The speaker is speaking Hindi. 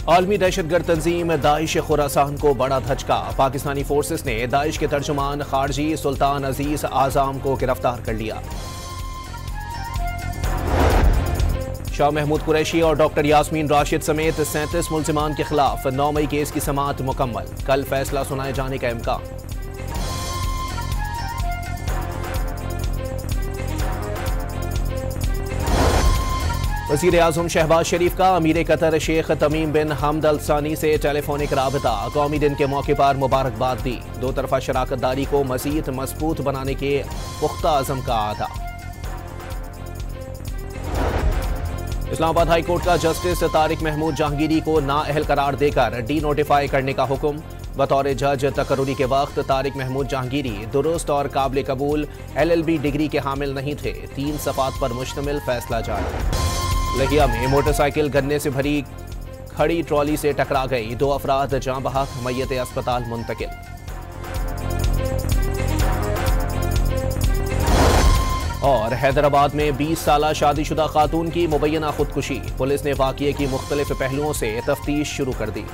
आलमी दहशतगर्द तंजीम दाइश खुरासान को बड़ा धचका। पाकिस्तानी फोर्सेस ने दाइश के तर्जुमान खारजी सुल्तान अजीज आज़ाम को गिरफ्तार कर लिया। शाह महमूद कुरैशी और डॉक्टर यास्मीन राशिद समेत 37 मुल्जिमान के खिलाफ 9 मई केस की समाअत मुकम्मल। कल फैसला सुनाए जाने का इम्कान। वज़ीर आज़म शहबाज शरीफ का अमीर कतर शेख तमीम बिन हमद अल सानी से टेलीफोनिक राबता। कौमी दिन के मौके पर मुबारकबाद दी। दो तरफा शराकतदारी को मज़ीद मजबूत बनाने के पुख्ता अज़म का आदा। इस्लामाबाद हाई कोर्ट का जस्टिस तारिक महमूद जहांगीरी को नाअहल करार देकर डी नोटिफाई करने का हुक्म। बतौर जज तकर्रुरी के वक्त तारिक महमूद जहांगीरी दुरुस्त और काबिल कबूल LLB डिग्री के हामिल नहीं थे। 3 सफ़ात पर मुश्तमिल फैसला जारी। लहिया में मोटरसाइकिल गन्ने से भरी खड़ी ट्रॉली से टकरा गई। 2 अफराद जाँ बहक, मय्यत अस्पताल मुंतकिल। और हैदराबाद में 20 साला शादीशुदा खातून की मुबैना खुदकुशी। पुलिस ने वाक़ये की मुख्तलिफ पहलुओं से तफ्तीश शुरू कर दी।